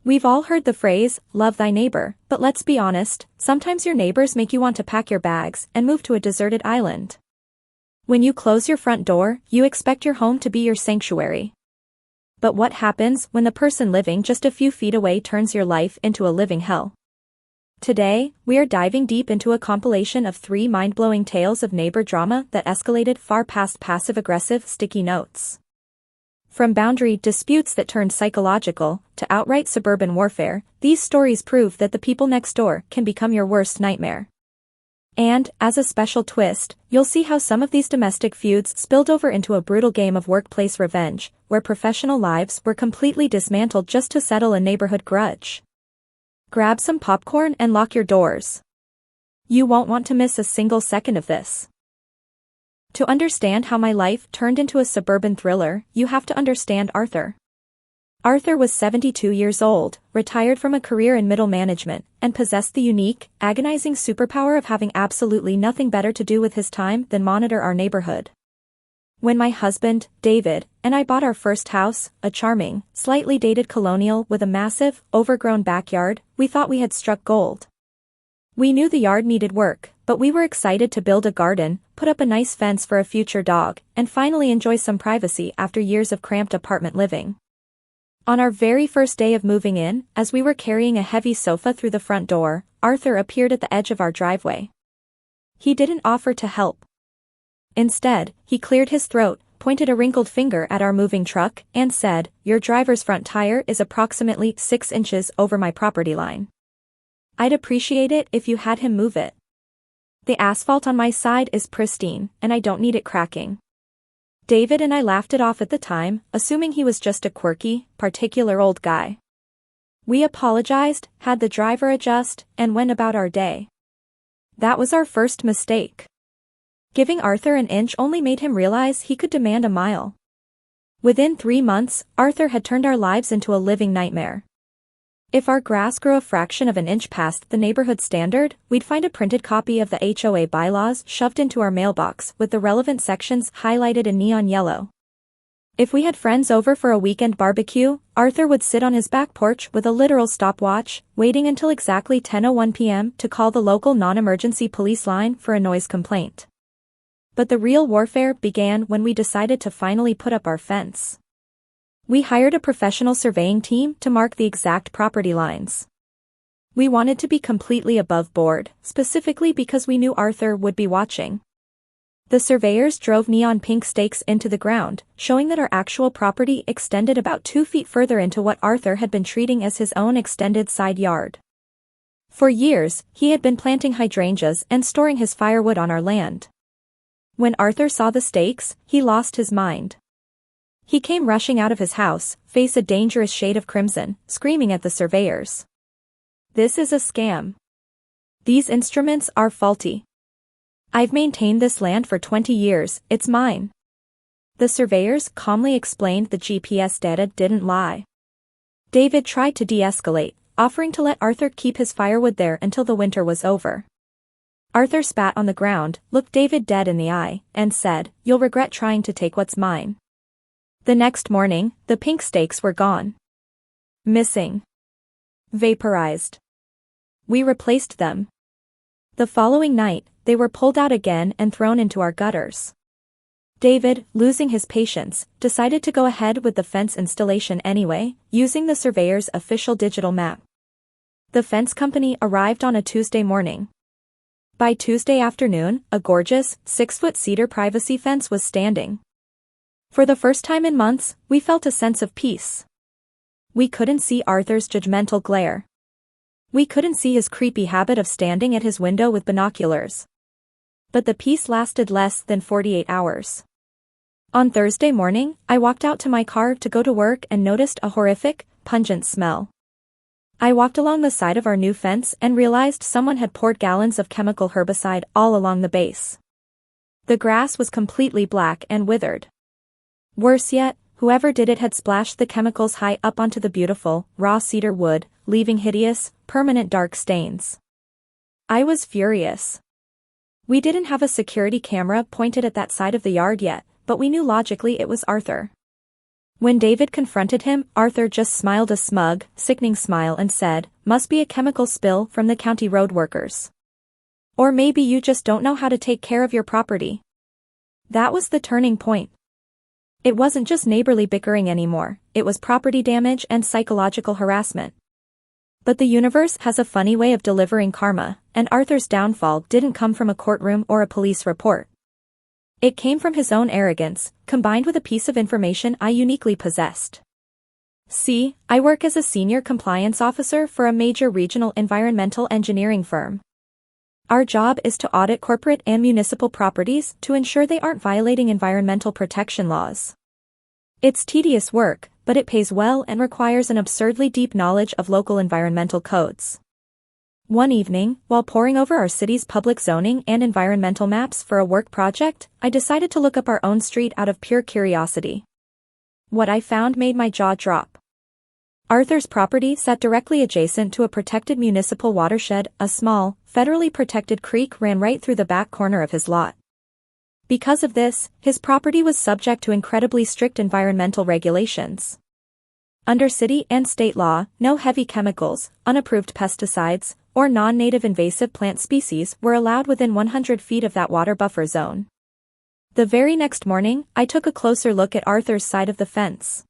We've all heard the phrase, love thy neighbor, but let's be honest, sometimes your neighbors make you want to pack your bags and move to a deserted island. When you close your front door, you expect your home to be your sanctuary. But what happens when the person living just a few feet away turns your life into a living hell? Today, we are diving deep into a compilation of 3 mind-blowing tales of neighbor drama that escalated far past passive-aggressive sticky notes. From boundary disputes that turned psychological to outright suburban warfare, these stories prove that the people next door can become your worst nightmare. And, as a special twist, you'll see how some of these domestic feuds spilled over into a brutal game of workplace revenge, where professional lives were completely dismantled just to settle a neighborhood grudge. Grab some popcorn and lock your doors. You won't want to miss a single second of this. To understand how my life turned into a suburban thriller, you have to understand Arthur. Arthur was 72 years old, retired from a career in middle management, and possessed the unique, agonizing superpower of having absolutely nothing better to do with his time than monitor our neighborhood. When my husband, David, and I bought our first house, a charming, slightly dated colonial with a massive, overgrown backyard, we thought we had struck gold. We knew the yard needed work, but we were excited to build a garden, put up a nice fence for a future dog, and finally enjoy some privacy after years of cramped apartment living. On our very first day of moving in, as we were carrying a heavy sofa through the front door, Arthur appeared at the edge of our driveway. He didn't offer to help. Instead, he cleared his throat, pointed a wrinkled finger at our moving truck, and said, "Your driver's front tire is approximately 6 inches over my property line. I'd appreciate it if you had him move it. The asphalt on my side is pristine, and I don't need it cracking." David and I laughed it off at the time, assuming he was just a quirky, particular old guy. We apologized, had the driver adjust, and went about our day. That was our first mistake. Giving Arthur an inch only made him realize he could demand a mile. Within 3 months, Arthur had turned our lives into a living nightmare. If our grass grew a fraction of an inch past the neighborhood standard, we'd find a printed copy of the HOA bylaws shoved into our mailbox with the relevant sections highlighted in neon yellow. If we had friends over for a weekend barbecue, Arthur would sit on his back porch with a literal stopwatch, waiting until exactly 10:01 p.m. to call the local non-emergency police line for a noise complaint. But the real warfare began when we decided to finally put up our fence. We hired a professional surveying team to mark the exact property lines. We wanted to be completely above board, specifically because we knew Arthur would be watching. The surveyors drove neon pink stakes into the ground, showing that our actual property extended about 2 feet further into what Arthur had been treating as his own extended side yard. For years, he had been planting hydrangeas and storing his firewood on our land. When Arthur saw the stakes, he lost his mind. He came rushing out of his house, face a dangerous shade of crimson, screaming at the surveyors. "This is a scam. These instruments are faulty. I've maintained this land for 20 years, it's mine." The surveyors calmly explained the GPS data didn't lie. David tried to de-escalate, offering to let Arthur keep his firewood there until the winter was over. Arthur spat on the ground, looked David dead in the eye, and said, "You'll regret trying to take what's mine." The next morning, the pink stakes were gone. Missing. Vaporized. We replaced them. The following night, they were pulled out again and thrown into our gutters. David, losing his patience, decided to go ahead with the fence installation anyway, using the surveyor's official digital map. The fence company arrived on a Tuesday morning. By Tuesday afternoon, a gorgeous, 6-foot cedar privacy fence was standing. For the first time in months, we felt a sense of peace. We couldn't see Arthur's judgmental glare. We couldn't see his creepy habit of standing at his window with binoculars. But the peace lasted less than 48 hours. On Thursday morning, I walked out to my car to go to work and noticed a horrific, pungent smell. I walked along the side of our new fence and realized someone had poured gallons of chemical herbicide all along the base. The grass was completely black and withered. Worse yet, whoever did it had splashed the chemicals high up onto the beautiful, raw cedar wood, leaving hideous, permanent dark stains. I was furious. We didn't have a security camera pointed at that side of the yard yet, but we knew logically it was Arthur. When David confronted him, Arthur just smiled a smug, sickening smile and said, "Must be a chemical spill from the county road workers. Or maybe you just don't know how to take care of your property." That was the turning point. It wasn't just neighborly bickering anymore, it was property damage and psychological harassment. But the universe has a funny way of delivering karma, and Arthur's downfall didn't come from a courtroom or a police report. It came from his own arrogance, combined with a piece of information I uniquely possessed. See, I work as a senior compliance officer for a major regional environmental engineering firm. Our job is to audit corporate and municipal properties to ensure they aren't violating environmental protection laws. It's tedious work, but it pays well and requires an absurdly deep knowledge of local environmental codes. One evening, while poring over our city's public zoning and environmental maps for a work project, I decided to look up our own street out of pure curiosity. What I found made my jaw drop. Arthur's property sat directly adjacent to a protected municipal watershed. A small, federally protected creek ran right through the back corner of his lot. Because of this, his property was subject to incredibly strict environmental regulations. Under city and state law, no heavy chemicals, unapproved pesticides, or non-native invasive plant species were allowed within 100 feet of that water buffer zone. The very next morning, I took a closer look at Arthur's side of the fence.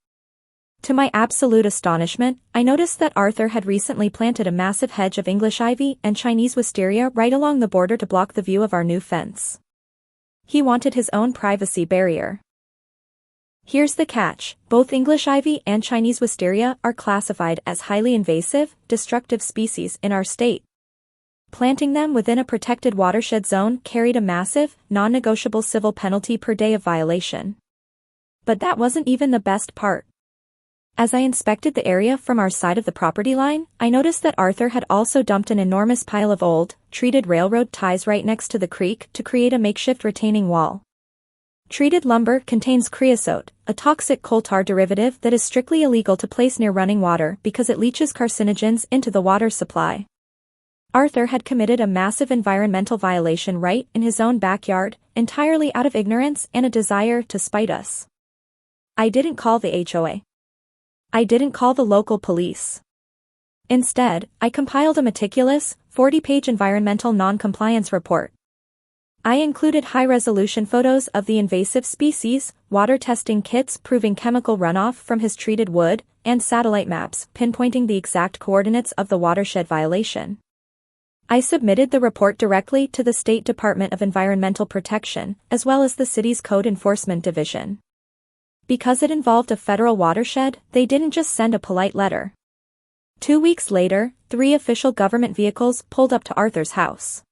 To my absolute astonishment, I noticed that Arthur had recently planted a massive hedge of English ivy and Chinese wisteria right along the border to block the view of our new fence. He wanted his own privacy barrier. Here's the catch: both English ivy and Chinese wisteria are classified as highly invasive, destructive species in our state. Planting them within a protected watershed zone carried a massive, non-negotiable civil penalty per day of violation. But that wasn't even the best part. As I inspected the area from our side of the property line, I noticed that Arthur had also dumped an enormous pile of old, treated railroad ties right next to the creek to create a makeshift retaining wall. Treated lumber contains creosote, a toxic coal tar derivative that is strictly illegal to place near running water because it leaches carcinogens into the water supply. Arthur had committed a massive environmental violation right in his own backyard, entirely out of ignorance and a desire to spite us. I didn't call the HOA. I didn't call the local police. Instead, I compiled a meticulous, 40-page environmental non-compliance report. I included high-resolution photos of the invasive species, water testing kits proving chemical runoff from his treated wood, and satellite maps pinpointing the exact coordinates of the watershed violation. I submitted the report directly to the State Department of Environmental Protection, as well as the city's Code Enforcement Division. Because it involved a federal watershed, they didn't just send a polite letter. 2 weeks later, 3 official government vehicles pulled up to Arthur's house.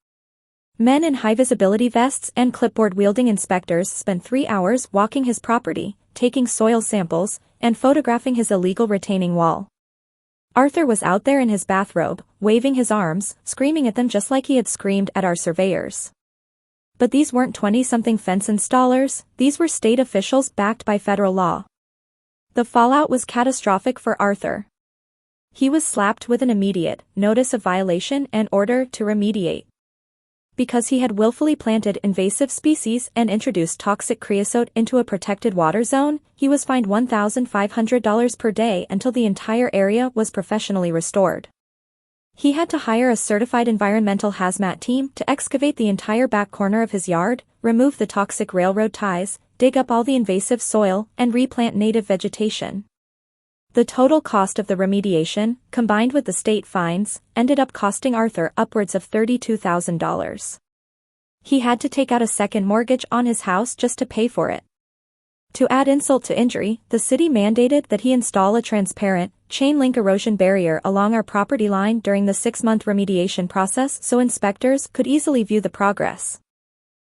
Men in high-visibility vests and clipboard-wielding inspectors spent 3 hours walking his property, taking soil samples, and photographing his illegal retaining wall. Arthur was out there in his bathrobe, waving his arms, screaming at them just like he had screamed at our surveyors. But these weren't 20-something fence installers, these were state officials backed by federal law. The fallout was catastrophic for Arthur. He was slapped with an immediate notice of violation and order to remediate. Because he had willfully planted invasive species and introduced toxic creosote into a protected water zone, he was fined $1,500 per day until the entire area was professionally restored. He had to hire a certified environmental hazmat team to excavate the entire back corner of his yard, remove the toxic railroad ties, dig up all the invasive soil, and replant native vegetation. The total cost of the remediation, combined with the state fines, ended up costing Arthur upwards of $32,000. He had to take out a second mortgage on his house just to pay for it. To add insult to injury, the city mandated that he install a transparent, chain-link erosion barrier along our property line during the 6-month remediation process so inspectors could easily view the progress.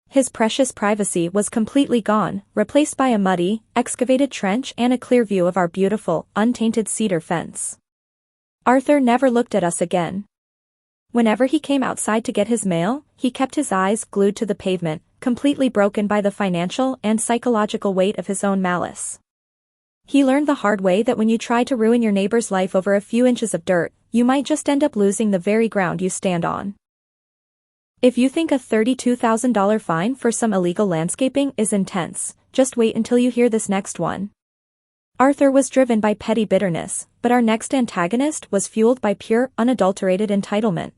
His precious privacy was completely gone, replaced by a muddy, excavated trench and a clear view of our beautiful, untainted cedar fence. Arthur never looked at us again. Whenever he came outside to get his mail, he kept his eyes glued to the pavement, completely broken by the financial and psychological weight of his own malice. He learned the hard way that when you try to ruin your neighbor's life over a few inches of dirt, you might just end up losing the very ground you stand on. If you think a $32,000 fine for some illegal landscaping is intense, just wait until you hear this next one. Arthur was driven by petty bitterness, but our next antagonist was fueled by pure, unadulterated entitlement.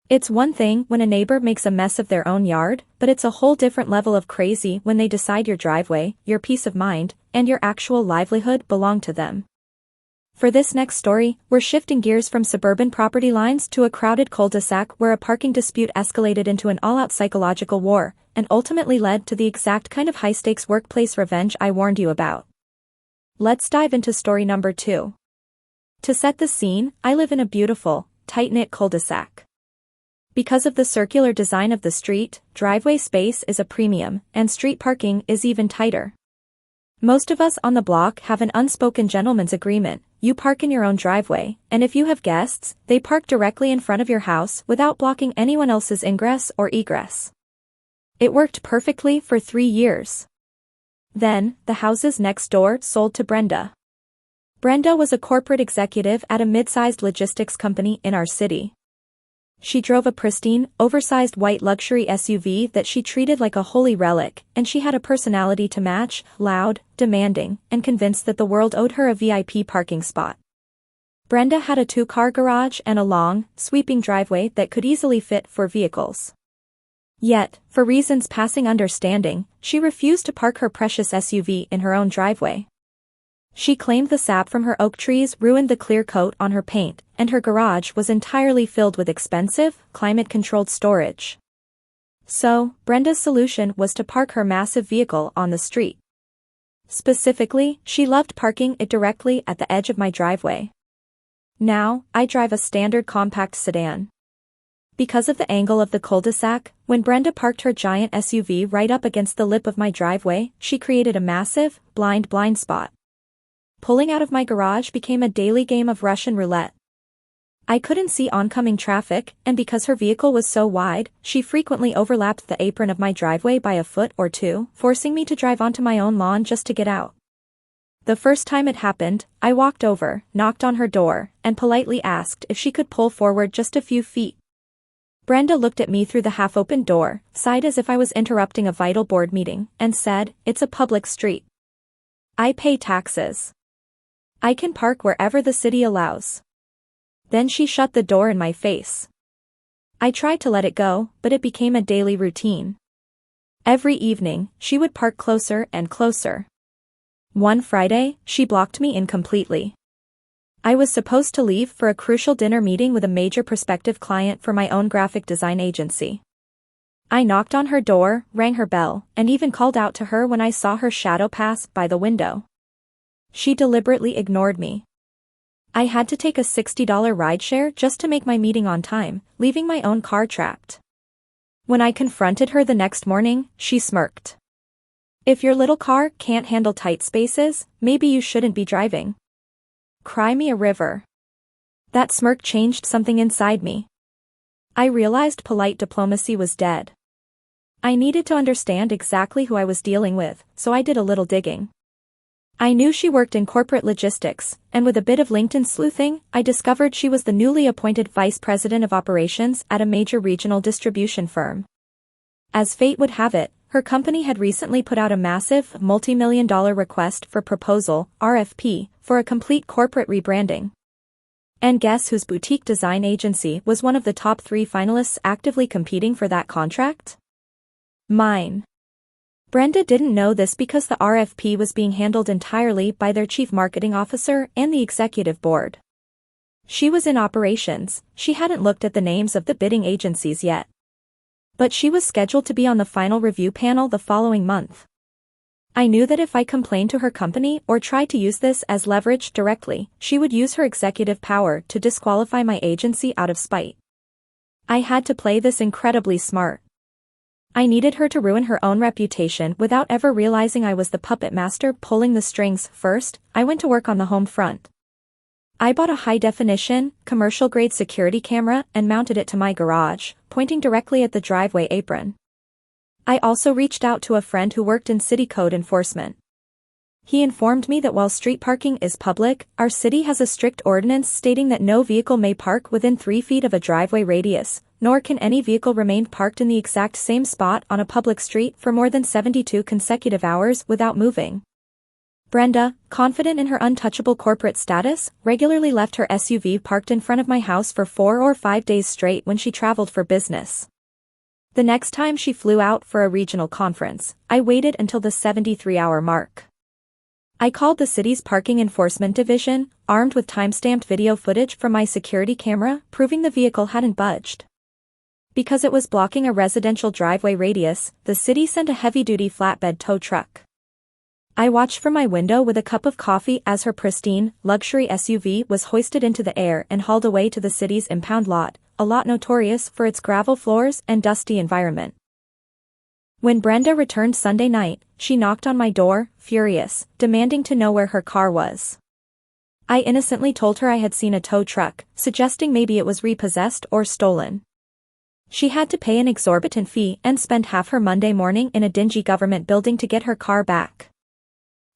It's one thing when a neighbor makes a mess of their own yard, but it's a whole different level of crazy when they decide your driveway, your peace of mind, and your actual livelihood belong to them. For this next story, we're shifting gears from suburban property lines to a crowded cul-de-sac where a parking dispute escalated into an all-out psychological war, and ultimately led to the exact kind of high-stakes workplace revenge I warned you about. Let's dive into story number 2. To set the scene, I live in a beautiful, tight-knit cul-de-sac. Because of the circular design of the street, driveway space is a premium, and street parking is even tighter. Most of us on the block have an unspoken gentleman's agreement: you park in your own driveway, and if you have guests, they park directly in front of your house without blocking anyone else's ingress or egress. It worked perfectly for 3 years. Then, the houses next door sold to Brenda. Brenda was a corporate executive at a mid-sized logistics company in our city. She drove a pristine, oversized white luxury SUV that she treated like a holy relic, and she had a personality to match: loud, demanding, and convinced that the world owed her a VIP parking spot. Brenda had a 2-car garage and a long, sweeping driveway that could easily fit 4 vehicles. Yet, for reasons passing understanding, she refused to park her precious SUV in her own driveway. She claimed the sap from her oak trees ruined the clear coat on her paint, and her garage was entirely filled with expensive, climate-controlled storage. So, Brenda's solution was to park her massive vehicle on the street. Specifically, she loved parking it directly at the edge of my driveway. Now, I drive a standard compact sedan. Because of the angle of the cul-de-sac, when Brenda parked her giant SUV right up against the lip of my driveway, she created a massive, blind spot. Pulling out of my garage became a daily game of Russian roulette. I couldn't see oncoming traffic, and because her vehicle was so wide, she frequently overlapped the apron of my driveway by a foot or 2, forcing me to drive onto my own lawn just to get out. The first time it happened, I walked over, knocked on her door, and politely asked if she could pull forward just a few feet. Brenda looked at me through the half-open door, sighed as if I was interrupting a vital board meeting, and said, "It's a public street. I pay taxes. I can park wherever the city allows." Then she shut the door in my face. I tried to let it go, but it became a daily routine. Every evening, she would park closer and closer. One Friday, she blocked me in completely. I was supposed to leave for a crucial dinner meeting with a major prospective client for my own graphic design agency. I knocked on her door, rang her bell, and even called out to her when I saw her shadow pass by the window. She deliberately ignored me. I had to take a $60 rideshare just to make my meeting on time, leaving my own car trapped. When I confronted her the next morning, she smirked. "If your little car can't handle tight spaces, maybe you shouldn't be driving. Cry me a river." That smirk changed something inside me. I realized polite diplomacy was dead. I needed to understand exactly who I was dealing with, so I did a little digging. I knew she worked in corporate logistics, and with a bit of LinkedIn sleuthing, I discovered she was the newly appointed vice president of operations at a major regional distribution firm. As fate would have it, her company had recently put out a massive, multi-million-dollar request for proposal, RFP, for a complete corporate rebranding. And guess whose boutique design agency was one of the top 3 finalists actively competing for that contract? Mine. Brenda didn't know this because the RFP was being handled entirely by their chief marketing officer and the executive board. She was in operations, she hadn't looked at the names of the bidding agencies yet. But she was scheduled to be on the final review panel the following month. I knew that if I complained to her company or tried to use this as leverage directly, she would use her executive power to disqualify my agency out of spite. I had to play this incredibly smart. I needed her to ruin her own reputation without ever realizing I was the puppet master pulling the strings. First, I went to work on the home front. I bought a high-definition, commercial-grade security camera and mounted it to my garage, pointing directly at the driveway apron. I also reached out to a friend who worked in city code enforcement. He informed me that while street parking is public, our city has a strict ordinance stating that no vehicle may park within 3 feet of a driveway radius, nor can any vehicle remain parked in the exact same spot on a public street for more than 72 consecutive hours without moving. Brenda, confident in her untouchable corporate status, regularly left her SUV parked in front of my house for 4 or 5 days straight when she traveled for business. The next time she flew out for a regional conference, I waited until the 73-hour mark. I called the city's parking enforcement division, armed with time-stamped video footage from my security camera, proving the vehicle hadn't budged. Because it was blocking a residential driveway radius, the city sent a heavy-duty flatbed tow truck. I watched from my window with a cup of coffee as her pristine, luxury SUV was hoisted into the air and hauled away to the city's impound lot, a lot notorious for its gravel floors and dusty environment. When Brenda returned Sunday night, she knocked on my door, furious, demanding to know where her car was. I innocently told her I had seen a tow truck, suggesting maybe it was repossessed or stolen. She had to pay an exorbitant fee and spend half her Monday morning in a dingy government building to get her car back.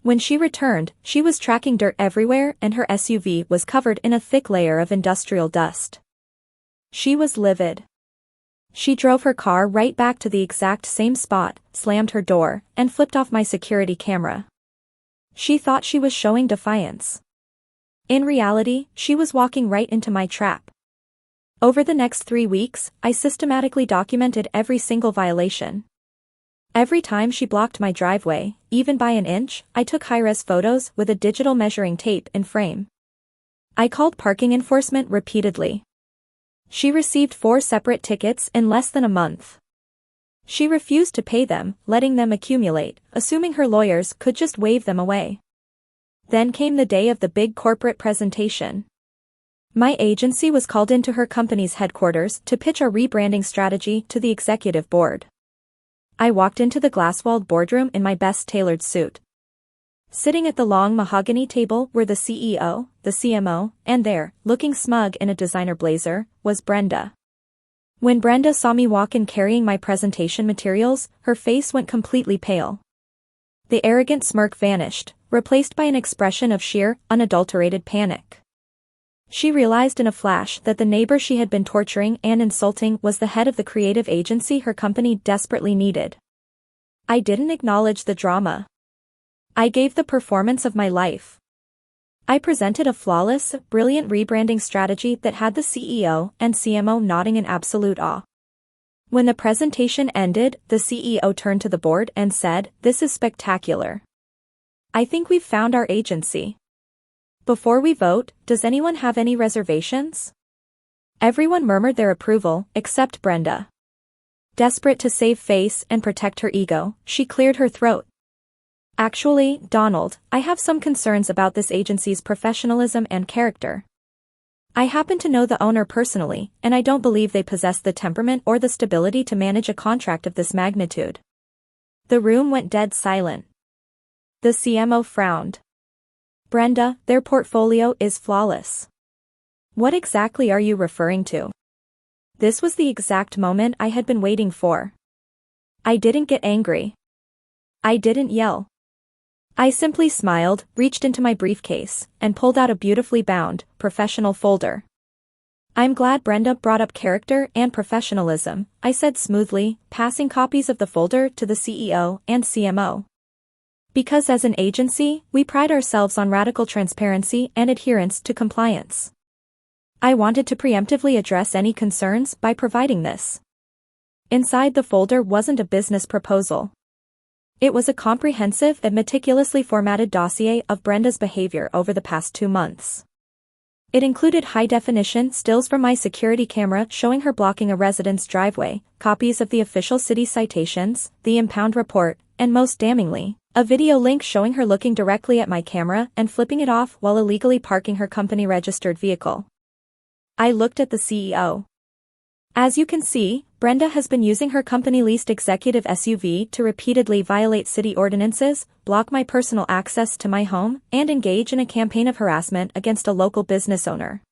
When she returned, she was tracking dirt everywhere and her SUV was covered in a thick layer of industrial dust. She was livid. She drove her car right back to the exact same spot, slammed her door, and flipped off my security camera. She thought she was showing defiance. In reality, she was walking right into my trap. Over the next 3 weeks, I systematically documented every single violation. Every time she blocked my driveway, even by an inch, I took high-res photos with a digital measuring tape in frame. I called parking enforcement repeatedly. She received 4 separate tickets in less than a month. She refused to pay them, letting them accumulate, assuming her lawyers could just wave them away. Then came the day of the big corporate presentation. My agency was called into her company's headquarters to pitch our rebranding strategy to the executive board. I walked into the glass-walled boardroom in my best tailored suit. Sitting at the long mahogany table were the CEO, the CMO, and there, looking smug in a designer blazer, was Brenda. When Brenda saw me walk in carrying my presentation materials, her face went completely pale. The arrogant smirk vanished, replaced by an expression of sheer, unadulterated panic. She realized in a flash that the neighbor she had been torturing and insulting was the head of the creative agency her company desperately needed. I didn't acknowledge the drama. I gave the performance of my life. I presented a flawless, brilliant rebranding strategy that had the CEO and CMO nodding in absolute awe. When the presentation ended, the CEO turned to the board and said, "This is spectacular. I think we've found our agency. Before we vote, does anyone have any reservations?" Everyone murmured their approval, except Brenda. Desperate to save face and protect her ego, she cleared her throat. "Actually, Donald, I have some concerns about this agency's professionalism and character. I happen to know the owner personally, and I don't believe they possess the temperament or the stability to manage a contract of this magnitude." The room went dead silent. The CMO frowned. "Brenda, their portfolio is flawless. What exactly are you referring to?" This was the exact moment I had been waiting for. I didn't get angry. I didn't yell. I simply smiled, reached into my briefcase, and pulled out a beautifully bound, professional folder. "I'm glad Brenda brought up character and professionalism," I said smoothly, passing copies of the folder to the CEO and CMO. "Because as an agency, we pride ourselves on radical transparency and adherence to compliance. I wanted to preemptively address any concerns by providing this." Inside the folder wasn't a business proposal. It was a comprehensive and meticulously formatted dossier of Brenda's behavior over the past 2 months. It included high-definition stills from my security camera showing her blocking a resident's driveway, copies of the official city citations, the impound report, and most damningly, a video link showing her looking directly at my camera and flipping it off while illegally parking her company-registered vehicle. I looked at the CEO. "As you can see, Brenda has been using her company-leased executive SUV to repeatedly violate city ordinances, block my personal access to my home, and engage in a campaign of harassment against a local business owner.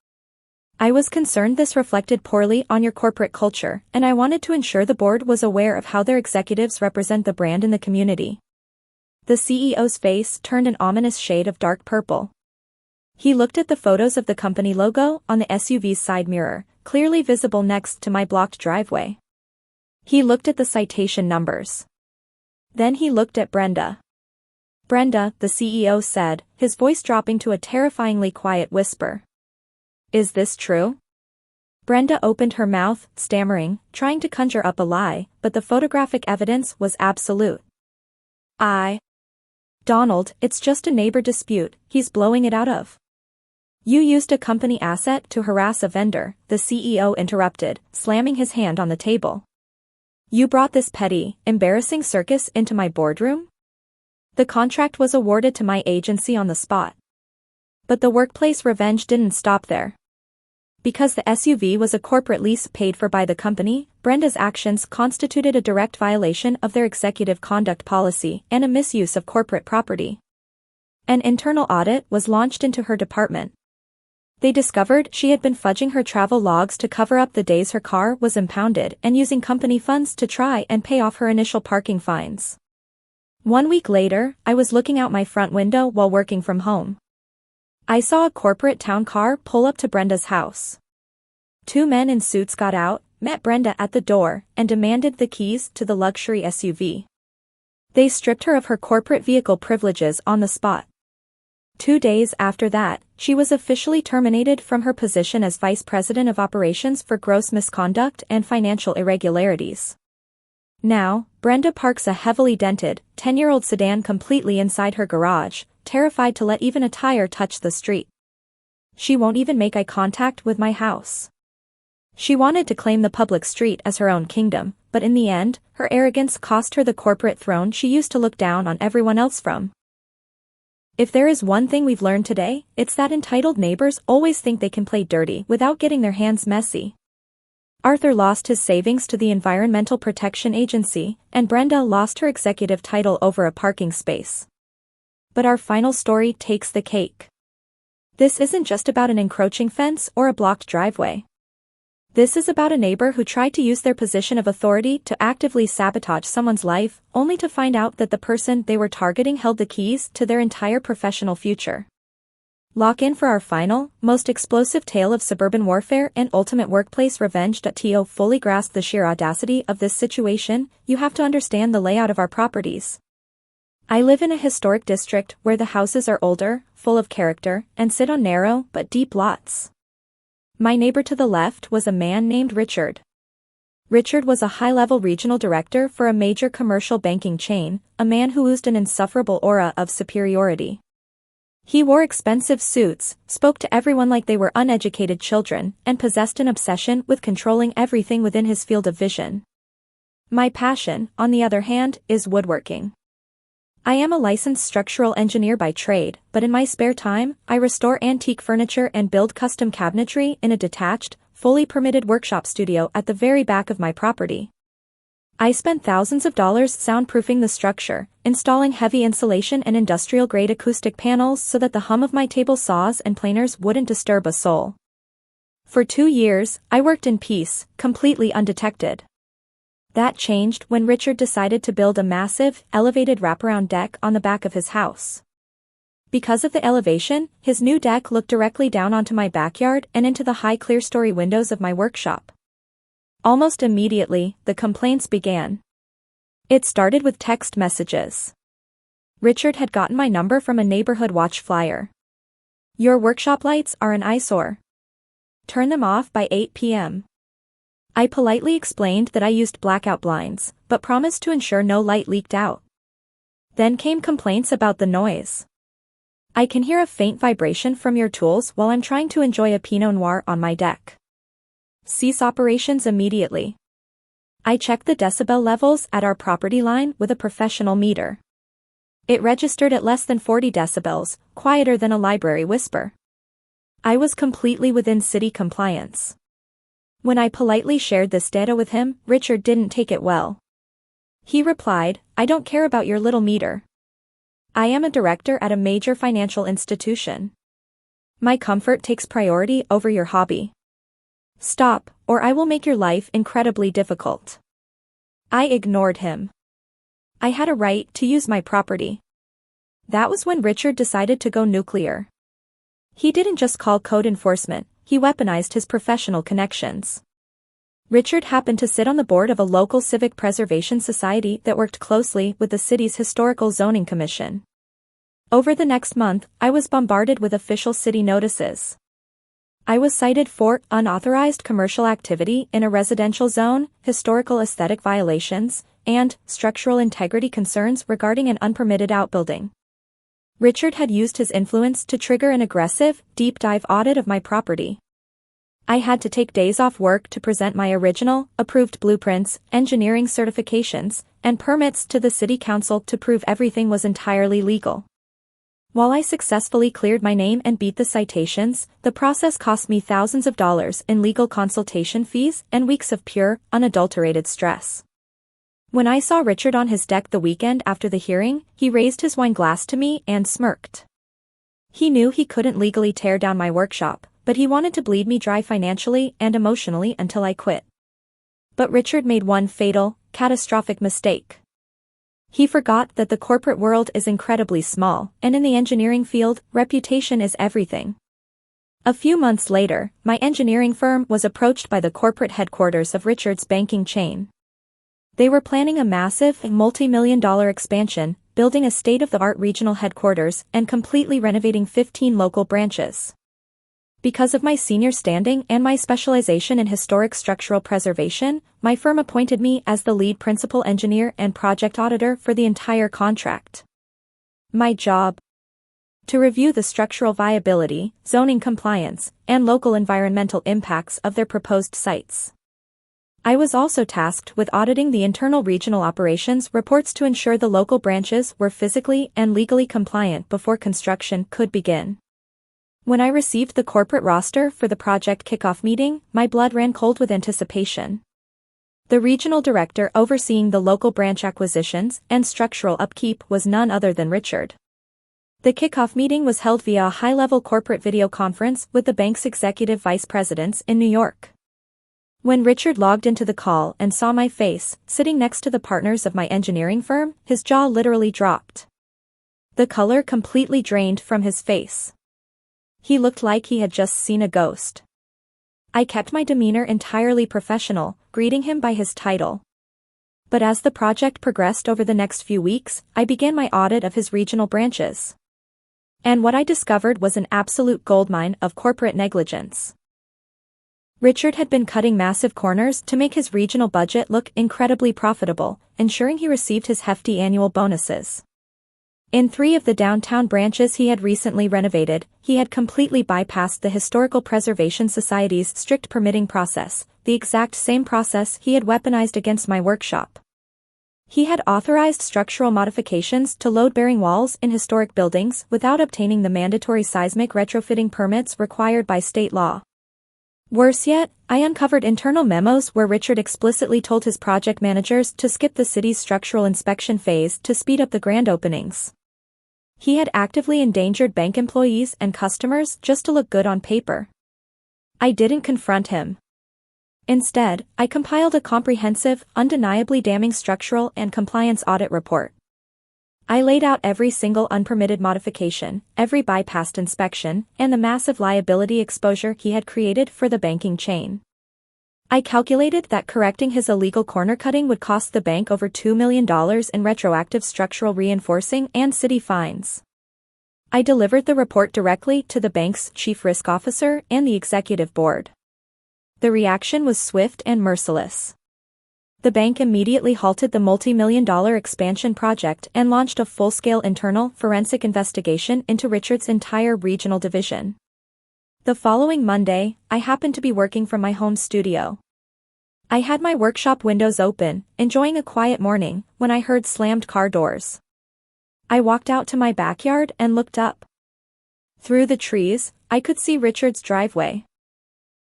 I was concerned this reflected poorly on your corporate culture, and I wanted to ensure the board was aware of how their executives represent the brand in the community." The CEO's face turned an ominous shade of dark purple. He looked at the photos of the company logo on the SUV's side mirror, clearly visible next to my blocked driveway. He looked at the citation numbers. Then he looked at Brenda. Brenda, the CEO said, his voice dropping to a terrifyingly quiet whisper. Is this true? Brenda opened her mouth, stammering, trying to conjure up a lie, but the photographic evidence was absolute. Donald, it's just a neighbor dispute, he's blowing it out of. You used a company asset to harass a vendor, the CEO interrupted, slamming his hand on the table. You brought this petty, embarrassing circus into my boardroom? The contract was awarded to my agency on the spot. But the workplace revenge didn't stop there. Because the SUV was a corporate lease paid for by the company, Brenda's actions constituted a direct violation of their executive conduct policy and a misuse of corporate property. An internal audit was launched into her department. They discovered she had been fudging her travel logs to cover up the days her car was impounded and using company funds to try and pay off her initial parking fines. 1 week later, I was looking out my front window while working from home. I saw a corporate town car pull up to Brenda's house. 2 men in suits got out, met Brenda at the door, and demanded the keys to the luxury SUV. They stripped her of her corporate vehicle privileges on the spot. 2 days after that, she was officially terminated from her position as Vice President of Operations for gross misconduct and financial irregularities. Now, Brenda parks a heavily dented, 10-year-old sedan completely inside her garage, terrified to let even a tire touch the street. She won't even make eye contact with my house. She wanted to claim the public street as her own kingdom, but in the end, her arrogance cost her the corporate throne she used to look down on everyone else from. If there is one thing we've learned today, it's that entitled neighbors always think they can play dirty without getting their hands messy. Arthur lost his savings to the Environmental Protection Agency, and Brenda lost her executive title over a parking space. But our final story takes the cake. This isn't just about an encroaching fence or a blocked driveway. This is about a neighbor who tried to use their position of authority to actively sabotage someone's life, only to find out that the person they were targeting held the keys to their entire professional future. Lock in for our final, most explosive tale of suburban warfare and ultimate workplace revenge. To fully grasp the sheer audacity of this situation, you have to understand the layout of our properties. I live in a historic district where the houses are older, full of character, and sit on narrow but deep lots. My neighbor to the left was a man named Richard. Richard was a high-level regional director for a major commercial banking chain, a man who oozed an insufferable aura of superiority. He wore expensive suits, spoke to everyone like they were uneducated children, and possessed an obsession with controlling everything within his field of vision. My passion, on the other hand, is woodworking. I am a licensed structural engineer by trade, but in my spare time, I restore antique furniture and build custom cabinetry in a detached, fully permitted workshop studio at the very back of my property. I spent thousands of dollars soundproofing the structure, installing heavy insulation and industrial-grade acoustic panels so that the hum of my table saws and planers wouldn't disturb a soul. For 2 years, I worked in peace, completely undetected. That changed when Richard decided to build a massive, elevated wraparound deck on the back of his house. Because of the elevation, his new deck looked directly down onto my backyard and into the high clear-story windows of my workshop. Almost immediately, the complaints began. It started with text messages. Richard had gotten my number from a neighborhood watch flyer. Your workshop lights are an eyesore. Turn them off by 8 p.m. I politely explained that I used blackout blinds, but promised to ensure no light leaked out. Then came complaints about the noise. I can hear a faint vibration from your tools while I'm trying to enjoy a Pinot Noir on my deck. Cease operations immediately. I checked the decibel levels at our property line with a professional meter. It registered at less than 40 decibels, quieter than a library whisper. I was completely within city compliance. When I politely shared this data with him, Richard didn't take it well. He replied, "I don't care about your little meter. I am a director at a major financial institution. My comfort takes priority over your hobby. Stop, or I will make your life incredibly difficult." I ignored him. I had a right to use my property. That was when Richard decided to go nuclear. He didn't just call code enforcement, he weaponized his professional connections. Richard happened to sit on the board of a local civic preservation society that worked closely with the city's historical zoning commission. Over the next month, I was bombarded with official city notices. I was cited for unauthorized commercial activity in a residential zone, historical aesthetic violations, and structural integrity concerns regarding an unpermitted outbuilding. Richard had used his influence to trigger an aggressive, deep-dive audit of my property. I had to take days off work to present my original, approved blueprints, engineering certifications, and permits to the city council to prove everything was entirely legal. While I successfully cleared my name and beat the citations, the process cost me thousands of dollars in legal consultation fees and weeks of pure, unadulterated stress. When I saw Richard on his deck the weekend after the hearing, he raised his wine glass to me and smirked. He knew he couldn't legally tear down my workshop, but he wanted to bleed me dry financially and emotionally until I quit. But Richard made one fatal, catastrophic mistake. He forgot that the corporate world is incredibly small, and in the engineering field, reputation is everything. A few months later, my engineering firm was approached by the corporate headquarters of Richard's banking chain. They were planning a massive, multi-million-dollar expansion, building a state-of-the-art regional headquarters, and completely renovating 15 local branches. Because of my senior standing and my specialization in historic structural preservation, my firm appointed me as the lead principal engineer and project auditor for the entire contract. My job: to review the structural viability, zoning compliance, and local environmental impacts of their proposed sites. I was also tasked with auditing the internal regional operations reports to ensure the local branches were physically and legally compliant before construction could begin. When I received the corporate roster for the project kickoff meeting, my blood ran cold with anticipation. The regional director overseeing the local branch acquisitions and structural upkeep was none other than Richard. The kickoff meeting was held via a high-level corporate video conference with the bank's executive vice presidents in New York. When Richard logged into the call and saw my face, sitting next to the partners of my engineering firm, his jaw literally dropped. The color completely drained from his face. He looked like he had just seen a ghost. I kept my demeanor entirely professional, greeting him by his title. But as the project progressed over the next few weeks, I began my audit of his regional branches. And what I discovered was an absolute goldmine of corporate negligence. Richard had been cutting massive corners to make his regional budget look incredibly profitable, ensuring he received his hefty annual bonuses. In 3 of the downtown branches he had recently renovated, he had completely bypassed the Historical Preservation Society's strict permitting process, the exact same process he had weaponized against my workshop. He had authorized structural modifications to load-bearing walls in historic buildings without obtaining the mandatory seismic retrofitting permits required by state law. Worse yet, I uncovered internal memos where Richard explicitly told his project managers to skip the city's structural inspection phase to speed up the grand openings. He had actively endangered bank employees and customers just to look good on paper. I didn't confront him. Instead, I compiled a comprehensive, undeniably damning structural and compliance audit report. I laid out every single unpermitted modification, every bypassed inspection, and the massive liability exposure he had created for the banking chain. I calculated that correcting his illegal corner cutting would cost the bank over $2 million in retroactive structural reinforcing and city fines. I delivered the report directly to the bank's chief risk officer and the executive board. The reaction was swift and merciless. The bank immediately halted the multi-million-dollar expansion project and launched a full-scale internal forensic investigation into Richard's entire regional division. The following Monday, I happened to be working from my home studio. I had my workshop windows open, enjoying a quiet morning, when I heard slammed car doors. I walked out to my backyard and looked up. Through the trees, I could see Richard's driveway.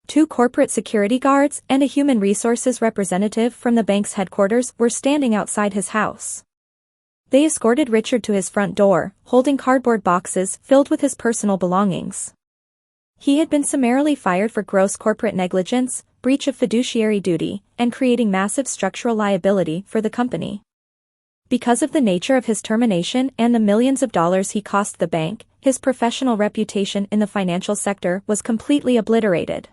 2 corporate security guards and a human resources representative from the bank's headquarters were standing outside his house. They escorted Richard to his front door, holding cardboard boxes filled with his personal belongings. He had been summarily fired for gross corporate negligence, breach of fiduciary duty, and creating massive structural liability for the company. Because of the nature of his termination and the millions of dollars he cost the bank, his professional reputation in the financial sector was completely obliterated.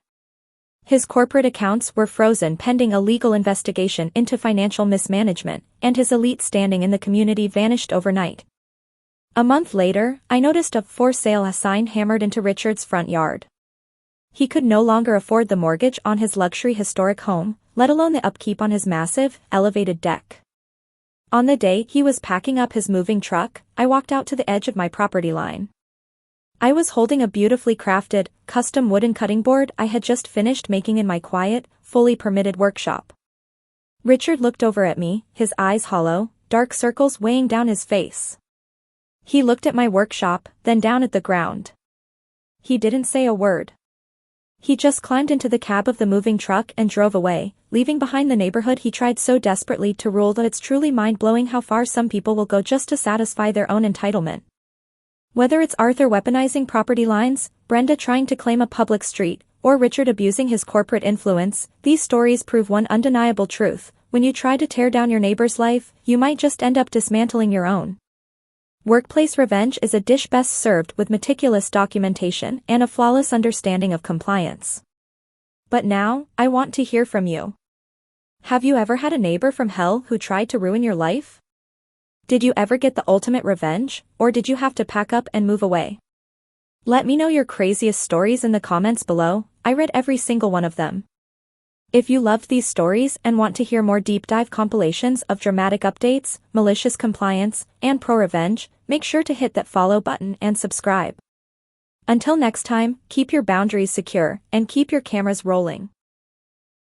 His corporate accounts were frozen pending a legal investigation into financial mismanagement, and his elite standing in the community vanished overnight. A month later, I noticed a for sale sign hammered into Richard's front yard. He could no longer afford the mortgage on his luxury historic home, let alone the upkeep on his massive, elevated deck. On the day he was packing up his moving truck, I walked out to the edge of my property line. I was holding a beautifully crafted, custom wooden cutting board I had just finished making in my quiet, fully permitted workshop. Richard looked over at me, his eyes hollow, dark circles weighing down his face. He looked at my workshop, then down at the ground. He didn't say a word. He just climbed into the cab of the moving truck and drove away, leaving behind the neighborhood he tried so desperately to rule that it's truly mind-blowing how far some people will go just to satisfy their own entitlement. Whether it's Arthur weaponizing property lines, Brenda trying to claim a public street, or Richard abusing his corporate influence, these stories prove one undeniable truth: when you try to tear down your neighbor's life, you might just end up dismantling your own. Workplace revenge is a dish best served with meticulous documentation and a flawless understanding of compliance. But now, I want to hear from you. Have you ever had a neighbor from hell who tried to ruin your life? Did you ever get the ultimate revenge, or did you have to pack up and move away? Let me know your craziest stories in the comments below. I read every single one of them. If you loved these stories and want to hear more deep dive compilations of dramatic updates, malicious compliance, and pro-revenge, make sure to hit that follow button and subscribe. Until next time, keep your boundaries secure and keep your cameras rolling.